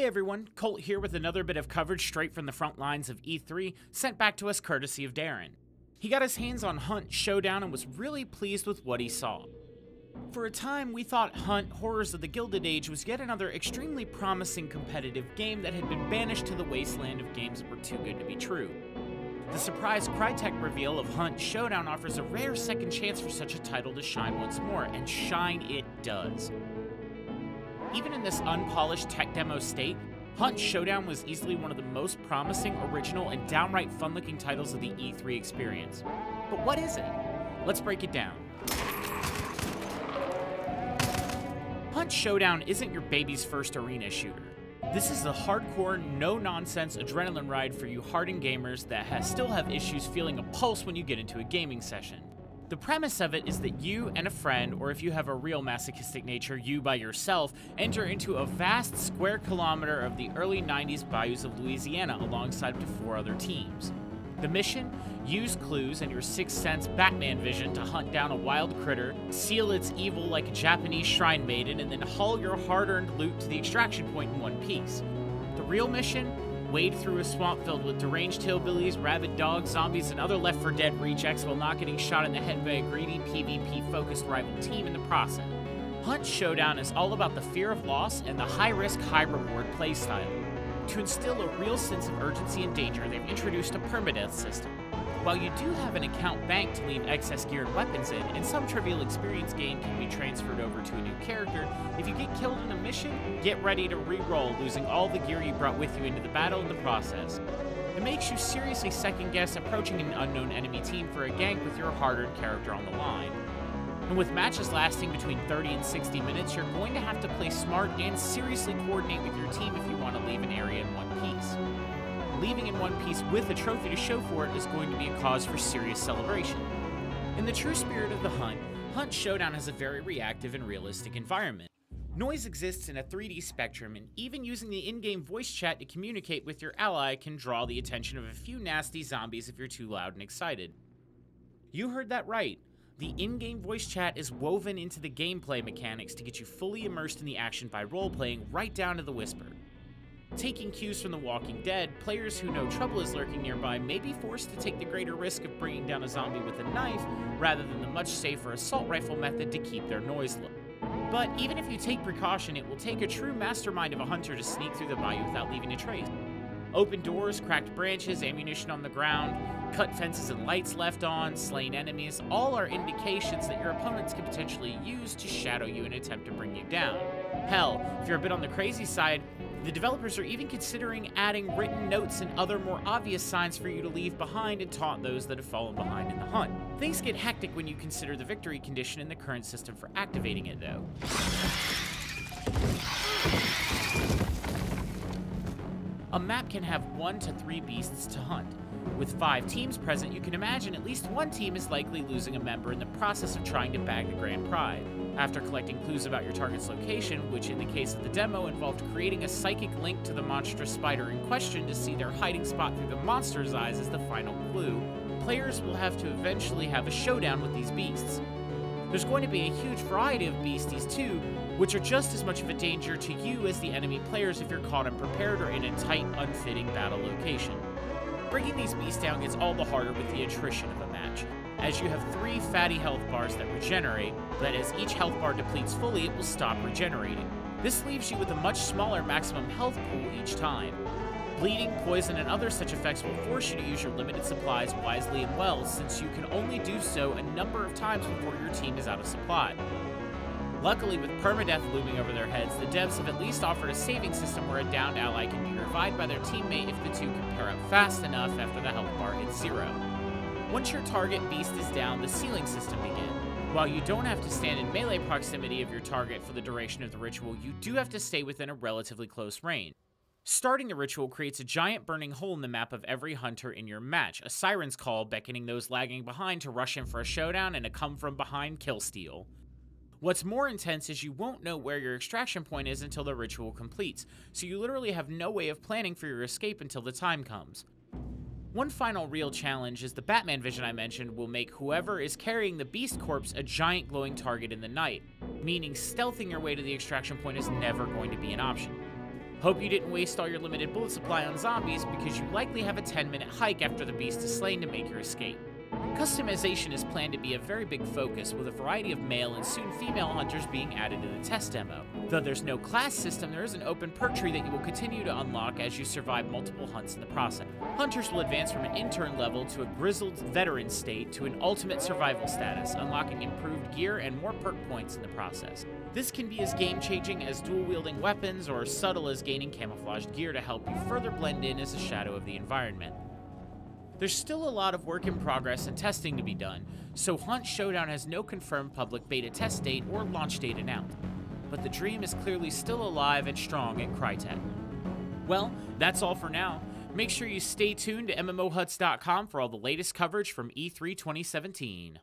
everyone, Colt here with another bit of coverage straight from the front lines of E3, sent back to us courtesy of Darren. He got his hands on Hunt Showdown and was really pleased with what he saw. For a time, we thought Hunt Horrors of the Gilded Age was yet another extremely promising competitive game that had been banished to the wasteland of games that were too good to be true. The surprise Crytek reveal of Hunt Showdown offers a rare second chance for such a title to shine once more, and shine it does. Even in this unpolished tech demo state, Hunt Showdown was easily one of the most promising, original, and downright fun-looking titles of the E3 experience. But what is it? Let's break it down. Hunt Showdown isn't your baby's first arena shooter. This is the hardcore, no-nonsense adrenaline ride for you hardened gamers that still have issues feeling a pulse when you get into a gaming session. The premise of it is that you and a friend, or if you have a real masochistic nature, you by yourself, enter into a vast square kilometer of the early 90s bayous of Louisiana alongside up to 4 other teams. The mission? Use clues and your sixth sense Batman vision to hunt down a wild critter, seal its evil like a Japanese shrine maiden, and then haul your hard-earned loot to the extraction point in one piece. The real mission? Wade through a swamp filled with deranged hillbillies, rabid dogs, zombies, and other Left 4 Dead rejects while not getting shot in the head by a greedy PvP-focused rival team in the process. Hunt Showdown is all about the fear of loss and the high-risk, high-reward playstyle. To instill a real sense of urgency and danger, they've introduced a permadeath system. While you do have an account bank to leave excess gear and weapons in, and some trivial experience gain can be transferred over to a new character, if you get killed in a mission, get ready to re-roll, losing all the gear you brought with you into the battle in the process. It makes you seriously second-guess approaching an unknown enemy team for a gank with your hard-earned character on the line. And with matches lasting between 30 and 60 minutes, you're going to have to play smart and seriously coordinate with your team if you want to leave an area in one piece. Leaving in one piece with a trophy to show for it is going to be a cause for serious celebration. In the true spirit of the hunt, Hunt Showdown has a very reactive and realistic environment. Noise exists in a 3D spectrum, and even using the in-game voice chat to communicate with your ally can draw the attention of a few nasty zombies if you're too loud and excited. You heard that right. The in-game voice chat is woven into the gameplay mechanics to get you fully immersed in the action by role-playing right down to the whisper. Taking cues from The Walking Dead, players who know trouble is lurking nearby may be forced to take the greater risk of bringing down a zombie with a knife rather than the much safer assault rifle method to keep their noise low. But even if you take precaution, it will take a true mastermind of a hunter to sneak through the bayou without leaving a trace. Open doors, cracked branches, ammunition on the ground, cut fences and lights left on, slain enemies, all are indications that your opponents could potentially use to shadow you in an attempt to bring you down. Hell, if you're a bit on the crazy side, the developers are even considering adding written notes and other more obvious signs for you to leave behind and taunt those that have fallen behind in the hunt. Things get hectic when you consider the victory condition in the current system for activating it, though. A map can have 1 to 3 beasts to hunt. With 5 teams present, you can imagine at least one team is likely losing a member in the process of trying to bag the grand prize. After collecting clues about your target's location, which in the case of the demo involved creating a psychic link to the monstrous spider in question to see their hiding spot through the monster's eyes as the final clue, players will have to eventually have a showdown with these beasts. There's going to be a huge variety of beasties too, which are just as much of a danger to you as the enemy players if you're caught unprepared or in a tight, unfitting battle location. Bringing these beasts down gets all the harder with the attrition of a match, as you have 3 fatty health bars that regenerate, but as each health bar depletes fully, it will stop regenerating. This leaves you with a much smaller maximum health pool each time. Bleeding, poison, and other such effects will force you to use your limited supplies wisely and well, since you can only do so a number of times before your team is out of supply. Luckily, with permadeath looming over their heads, the devs have at least offered a saving system where a downed ally can be revived by their teammate if the two can pair up fast enough after the health bar hits 0. Once your target beast is down, the sealing system begins. While you don't have to stand in melee proximity of your target for the duration of the ritual, you do have to stay within a relatively close range. Starting the ritual creates a giant burning hole in the map of every hunter in your match, a siren's call beckoning those lagging behind to rush in for a showdown and a come-from-behind kill steal. What's more intense is you won't know where your extraction point is until the ritual completes, so you literally have no way of planning for your escape until the time comes. One final real challenge is the Batman vision I mentioned will make whoever is carrying the beast corpse a giant glowing target in the night, meaning stealthing your way to the extraction point is never going to be an option. Hope you didn't waste all your limited bullet supply on zombies, because you likely have a 10-minute hike after the beast is slain to make your escape. Customization is planned to be a very big focus, with a variety of male and soon female hunters being added to the test demo. Though there's no class system, there is an open perk tree that you will continue to unlock as you survive multiple hunts in the process. Hunters will advance from an intern level to a grizzled veteran state to an ultimate survival status, unlocking improved gear and more perk points in the process. This can be as game-changing as dual-wielding weapons or subtle as gaining camouflaged gear to help you further blend in as a shadow of the environment. There's still a lot of work in progress and testing to be done, so Hunt Showdown has no confirmed public beta test date or launch date announced, but the dream is clearly still alive and strong at Crytek. Well, that's all for now. Make sure you stay tuned to MMOHuts.com for all the latest coverage from E3 2017.